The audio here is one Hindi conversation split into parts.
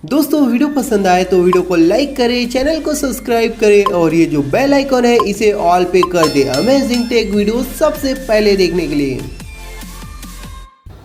दोस्तों वीडियो पसंद आए तो वीडियो को लाइक करें, चैनल को सब्सक्राइब करें और ये जो बेल आइकॉन है इसे ऑल पे कर दे अमेजिंग टेक वीडियो सबसे पहले देखने के लिए।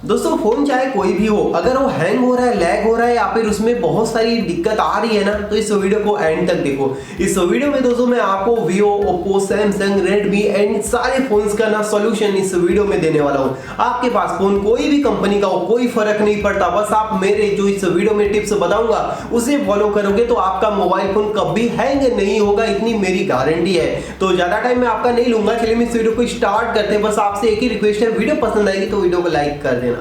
दोस्तों फोन चाहे कोई भी हो, अगर वो हैंग हो रहा है, लैग हो रहा है या फिर उसमें बहुत सारी दिक्कत आ रही है ना, तो इस वीडियो को एंड तक देखो। इस वीडियो में दोस्तों मैं आपको Vivo, Oppo, Samsung, Redmi and सारे फोन्स का ना सॉल्यूशन इस वीडियो में देने वाला हूँ। आपके पास फोन कोई भी कंपनी का हो, कोई फर्क नहीं पड़ता, बस आप मेरे जो इस वीडियो में टिप्स बताऊंगा उसे फॉलो करोगे तो आपका मोबाइल फोन कभी हैंग नहीं होगा, इतनी मेरी गारंटी है। तो ज्यादा टाइम मैं आपका नहीं लूंगा, चलिए मैं इस वीडियो को स्टार्ट करते हैं। बस आपसे एक ही रिक्वेस्ट है, वीडियो पसंद आएगी तो वीडियो को लाइक कर देना।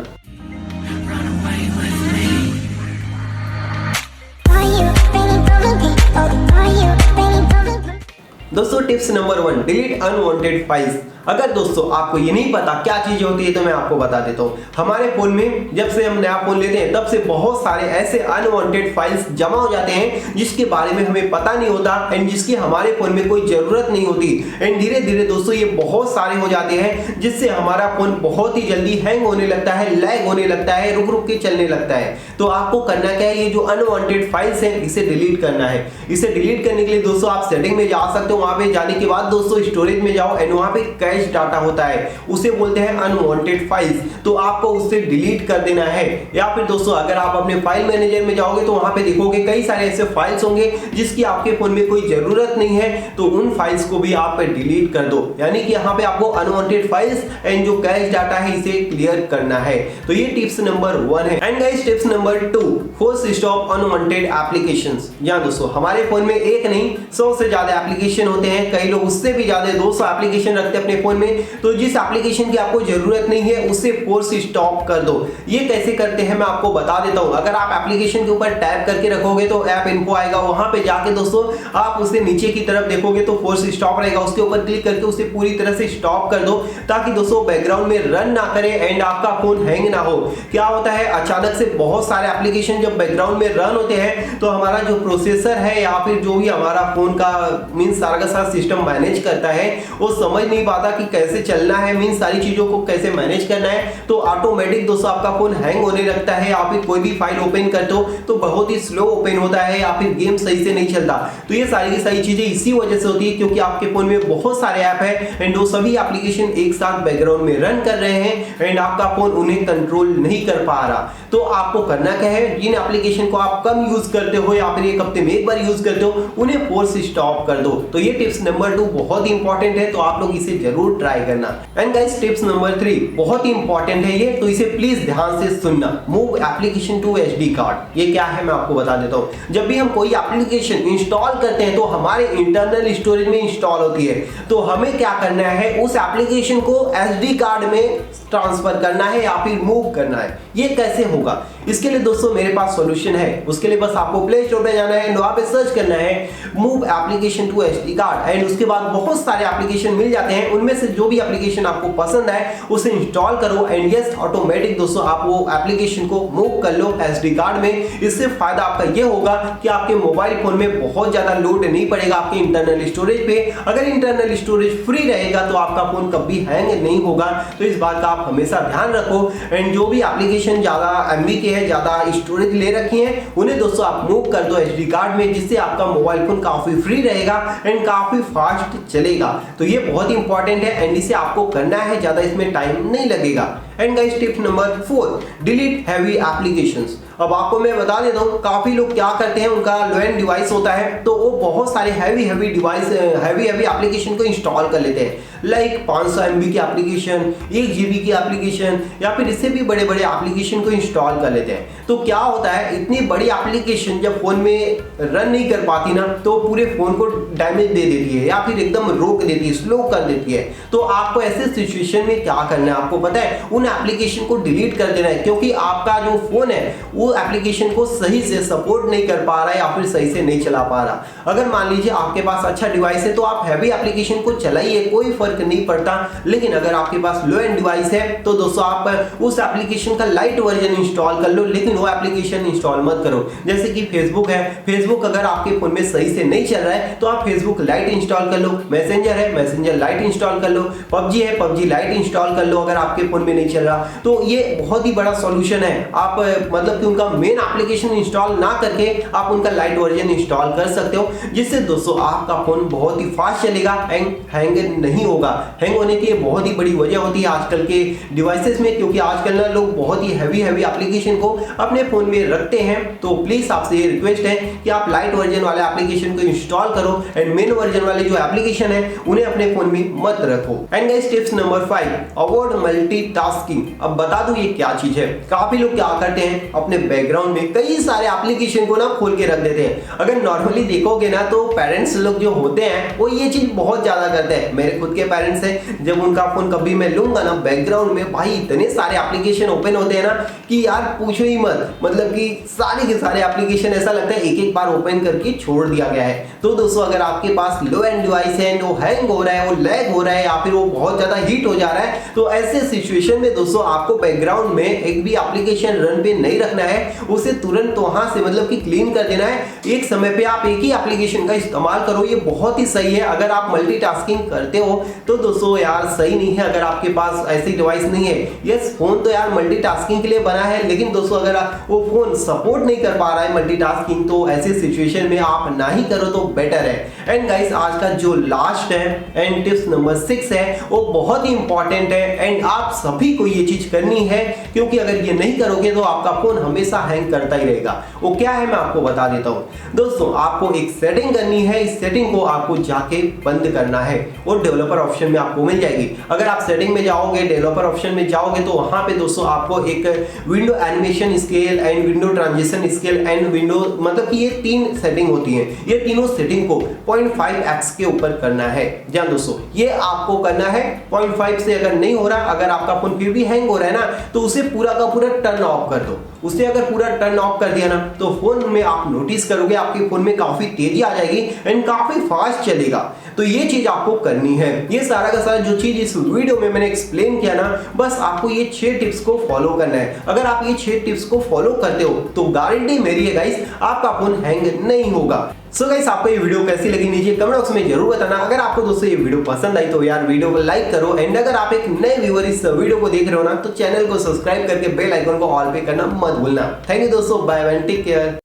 दोस्तों tips number 1, delete unwanted files. अगर दोस्तों आपको ये नहीं पता क्या चीज होती है तो मैं आपको बता देता हूँ। हमारे फोन में जब से हम नया फोन लेते हैं तब से बहुत सारे ऐसे अनवांटेड फाइल्स जमा हो जाते हैं जिसके बारे में हमें पता नहीं होता एंड जिसकी हमारे फोन में कोई जरूरत नहीं होती एंड धीरे धीरे दोस्तों ये बहुत सारे हो जाते हैं जिससे हमारा फोन बहुत ही जल्दी हैंग होने लगता है, लैग होने लगता है, रुक रुक के चलने लगता है। तो आपको करना क्या है, ये जो अनवांटेड फाइल्स है इसे डिलीट करना है। इसे डिलीट करने के लिए दोस्तों आप सेटिंग में जा सकते हो। वहां पे जाने के बाद दोस्तों स्टोरेज में जाओ एंड वहां पे कैश डाटा होता है, उसे बोलते हैं अनवांटेड फाइल्स। तो आपको उसे डिलीट कर देना है। या फिर दोस्तों अगर आप अपने फाइल मैनेजर में जाओगे तो वहां पे देखोगे कई सारे ऐसे फाइल्स होंगे जिसकी आपके फोन में कोई जरूरत नहीं है, तो उन फाइल्स को भी आप डिलीट कर दो। यानी कि यहाँ पे आपको अनवांटेड फाइल्स एंड जो कैश डाटा है इसे क्लियर करना है। तो ये टिप्स नंबर 1 है। And guys tips number 2, force stop unwanted applications. यहाँ दोस्तों हमारे फोन में एक नहीं 100 से ज्यादा एप्लीकेशन होते हैं, कई लोग उससे भी ज्यादा 200 एप्लीकेशन रखते हैं अपने फोन में। तो जिस एप्लीकेशन की आपको जरूरत नहीं है उसे फोर्स स्टॉप कर दो। ये कैसे करते हैं मैं आपको बता देता हूं। अगर आप एप्लीकेशन के ऊपर टैप करके रखोगे तो ऐप इन्फो आएगा, वहां पे जाके दोस्तों आप उसे नीचे की तरफ देखोगे तो फोर्स स्टॉप रहेगा, उसके ऊपर क्लिक करके उसे पूरी तरह से स्टॉप कर दो ताकि दोस्तों बैकग्राउंड में रन ना करे एंड आपका फोन हैंग ना हो। क्या होता है, अचानक से बहुत सारे एप्लीकेशन जब बैकग्राउंड में रन होते हैं तो हमारा जो प्रोसेसर है या फिर जो भी हमारा फोन का मीन सारा का सारा सिस्टम मैनेज करता है वो समझ नहीं पाता कि कैसे चलना है, मीन सारी चीजों को कैसे मैनेज करना है। तो ऑटोमेटिक दोस्तों आपका फोन हैंग होने लगता है। आप कोई भी फाइल ओपन करते हो तो बहुत ही स्लो ओपन होता है या फिर गेम सही से नहीं चलता। तो ये सारी की सारी चीजें इसी वजह से होती है क्योंकि आपके फोन में बहुत सारे ऐप है एंड वो सभी एप्लीकेशन एक साथ बैकग्राउंड में रन कर रहे हैं एंड आपका फोन उन्हें कंट्रोल नहीं कर पा रहा। तो आपको करना क्या है, जिन एप्लीकेशन को आप कम यूज करते हो या फिर एक हफ्ते में एक बार यूज करते हो उन्हें फोर्स स्टॉप कर दो। तो ये टिप्स नंबर 2 बहुत ही इंपॉर्टेंट है, तो आप लोग इसे जरूर ट्राई करना। एंड गाइस टिप्स नंबर 3 बहुत ही इंपॉर्टेंट है ये, तो इसे प्लीज ध्यान से सुनना। Move application to SD card. ये क्या है मैं आपको बता देता हूं। जब भी हम कोई एप्लीकेशन इंस्टॉल करते हैं तो हमारे इंटरनल स्टोरेज में इंस्टॉल होती है, तो हमें क्या करना है, उस एप्लीकेशन को एसडी कार्ड में ट्रांसफर करना है या फिर मूव करना है। ये कैसे होगा, इसके लिए दोस्तों मेरे पास सॉल्यूशन है। उसके लिए बस आपको प्ले स्टोर पे जाना है, वहां पे सर्च करना है move application to SD card and उसके बाद बहुत सारे एप्लीकेशन मिल जाते हैं। उनमें से जो भी एप्लीकेशन आपको पसंद है उसे इंस्टॉल करो एंड यस ऑटोमेटिक दोस्तों आप वो एप्लीकेशन को मूव कर लो एसडी कार्ड में। इससे फायदा आपका ये होगा कि आपके मोबाइल फोन में बहुत ज्यादा लोड नहीं पड़ेगा आपके इंटरनल स्टोरेज पे। अगर इंटरनल स्टोरेज फ्री रहेगा तो आपका फोन कभी हैंग नहीं होगा। तो इस बात का आप हमेशा ध्यान रखो एंड जो भी एप्लीकेशन ज्यादा एमबी के है, ज्यादा स्टोरेज ले रखी है, उन्हें दोस्तों आप मूव कर दो एसडी कार्ड में, जिससे आपका मोबाइल फोन काफी फ्री रहेगा एंड काफी फास्ट चलेगा। तो ये बहुत ही इंपॉर्टेंट है एंड इसे आपको करना है, ज्यादा इसमें टाइम नहीं लगेगा। And guys tip number 4, delete heavy applications. अब आपको मैं बता देता हूँ, काफी लोग क्या करते हैं, उनका लो एंड डिवाइस होता है तो वो बहुत सारे हैवी एप्लीकेशन को इंस्टॉल कर लेते हैं, लाइक 500 MB की एप्लीकेशन, 1 GB की एप्लीकेशन या फिर इससे भी बड़े बड़े एप्लीकेशन को इंस्टॉल कर लेते हैं। तो क्या होता है, इतनी बड़ी एप्लीकेशन जब फोन में रन नहीं कर पाती ना तो पूरे फोन को डैमेज दे देती है या फिर एकदम रोक देती है, स्लो कर देती है। तो आपको ऐसे सिचुएशन में क्या करना है, आपको पता है, उन एप्लीकेशन को डिलीट कर देना है क्योंकि आपका जो फोन है वो एप्लीकेशन को सही से सपोर्ट नहीं कर पा रहा है या फिर सही से नहीं चला पा रहा। अगर मान लीजिए आपके पास अच्छा डिवाइस है तो आप हैवी एप्लीकेशन को चलाइए, कोई फर्क नहीं पड़ता। लेकिन अगर आपके पास लो एंड डिवाइस है तो दोस्तों आप उस एप्लीकेशन का लाइट वर्जन इंस्टॉल कर लो, लेकिन वो एप्लीकेशन इंस्टॉल मत करो। जैसे कि फेसबुक है, फेसबुक अगर आपके फोन में सही से नहीं चल रहा है तो आप फेसबुक लाइट इंस्टॉल कर लो। मैसेंजर है, मैसेंजर लाइट इंस्टॉल कर लो। पबजी है, पबजी लाइट इंस्टॉल कर लो अगर आपके फोन में नहीं चल रहा। तो ये बहुत ही बड़ा सॉल्यूशन है। आप मतलब कि उनका मेन एप्लीकेशन इंस्टॉल ना करके आप उनका लाइट वर्जन इंस्टॉल कर सकते हो, जिससे दोस्तों आपका फोन बहुत ही फास्ट चलेगा एंड हैंग नहीं होगा। हैंग होने की बहुत ही बड़ी वजह होती है आजकल के डिवाइसेस में, क्योंकि आजकल ना लोग बहुत ही हैवी एप्लीकेशन को अपने फोन में रखते हैं। तो प्लीज आपसे ये रिक्वेस्ट है कि आप लाइट वर्जन वाले एप्लीकेशन को इंस्टॉल करो एंड मेन वर्जन वाले जो एप्लीकेशन है उन्हें अपने फोन में मत रखो। And guys tips number 5, avoid multitasking. अब बता दूं ये क्या चीज है। काफी लोग क्या करते हैं, अपने बैकग्राउंड में कई सारे एप्लीकेशन को ना खोल के रख देते हैं। अगर नॉर्मली देखोगे ना तो पेरेंट्स लोग जो होते हैं वो ये चीज बहुत ज्यादा करते हैं। मेरे खुद के पेरेंट्स हैं, जब उनका फोन कभी मैं लूंगा ना बैकग्राउंड में भाई इतने सारे एप्लीकेशन ओपन होते हैं ना कि यार पूछो ही मत। मतलब कि सारे के सारे एप्लीकेशन ऐसा लगता है एक एक बार ओपन करके छोड़ दिया गया है। तो दोस्तों अगर आपके पास लो एंड डिवाइस है, वो हैंग हो रहा है, वो लैग हो रहा है या फिर वो बहुत ज्यादा हीट हो जा रहा है, तो ऐसे सिचुएशन में दोस्तों आपको बैकग्राउंड में एक भी एप्लीकेशन रन पे नहीं रखना है, उसे तुरंत वहां से मतलब कि क्लीन कर देना है। एक समय पे आप एक ही एप्लीकेशन का इस्तेमाल करो, ये बहुत ही सही है। अगर आप मल्टीटास्किंग करते हो तो दोस्तों यार सही नहीं है। अगर आपके पास ऐसी डिवाइस नहीं है, यस फोन तो यार मल्टीटास्किंग के लिए बना है, लेकिन दोस्तों अगर वो फोन सपोर्ट नहीं कर पा रहा है मल्टीटास्किंग, तो ऐसे सिचुएशन में आप ना ही करो तो बेटर है। एंड गाइस आज का जो लास्ट है एंड टिप्स नंबर 6 है वो बहुत ही इंपॉर्टेंट है एंड आप सभी को ये चीज करनी है, क्योंकि अगर ये नहीं करोगे तो आपका फोन हमेशा हैंग करता ही रहेगा। वो क्या है मैं आपको बता देता हूँ। दोस्तों आपको एक सेटिंग करनी है, इस सेटिंग को आपको जाके बंद करना है, वो डेवलपर ऑप्शन में आपको मिल जाएगी। अगर आप सेटिंग में जाओगे, डेवलपर ऑप्शन में जाओगे तो वहां पे दोस्तों आपको एक window animation scale and window transition scale and window मतलब कि ये 3 सेटिंग होती हैं। ये तीनों सेटिंग को 0.5x के ऊपर करना है। जान दोस्तों ये आपको करना है 0.5 से। अगर नहीं हो रहा, अगर आपका फोन फिर भी हैंग हो रहा है ना, तो उसे पूरा का पूरा टर्न ऑफ कर दो। उसे अगर पूरा टर्न ऑफ कर दिया ना तो फोन में आप नोटिस करोगे आपके फोन में काफी तेजी आ जाएगी एंड काफी फास्ट चलेगा। तो ये चीज आपको करनी है। ये सारा का सारा जो चीज इस वीडियो में मैंने एक्सप्लेन किया ना, बस आपको ये 6 टिप्स को फॉलो करना है। अगर आप ये 6 टिप्स को फॉलो करते हो तो गारंटी मेरी है गाइस आपका फोन हैंग नहीं होगा। सो गाइस आपको ये वीडियो कैसी लगी नीचे कमेंट बॉक्स में जरूर बताना। अगर आपको दोस्तों ये वीडियो पसंद आई तो यार वीडियो को लाइक करो एंड अगर आप एक नए व्यूअर इस वीडियो को देख रहे हो ना तो चैनल को सब्सक्राइब करके बेल आइकन को ऑल पे करना मत भूलना। थैंक यू दोस्तों, बाय बाय, टेक केयर।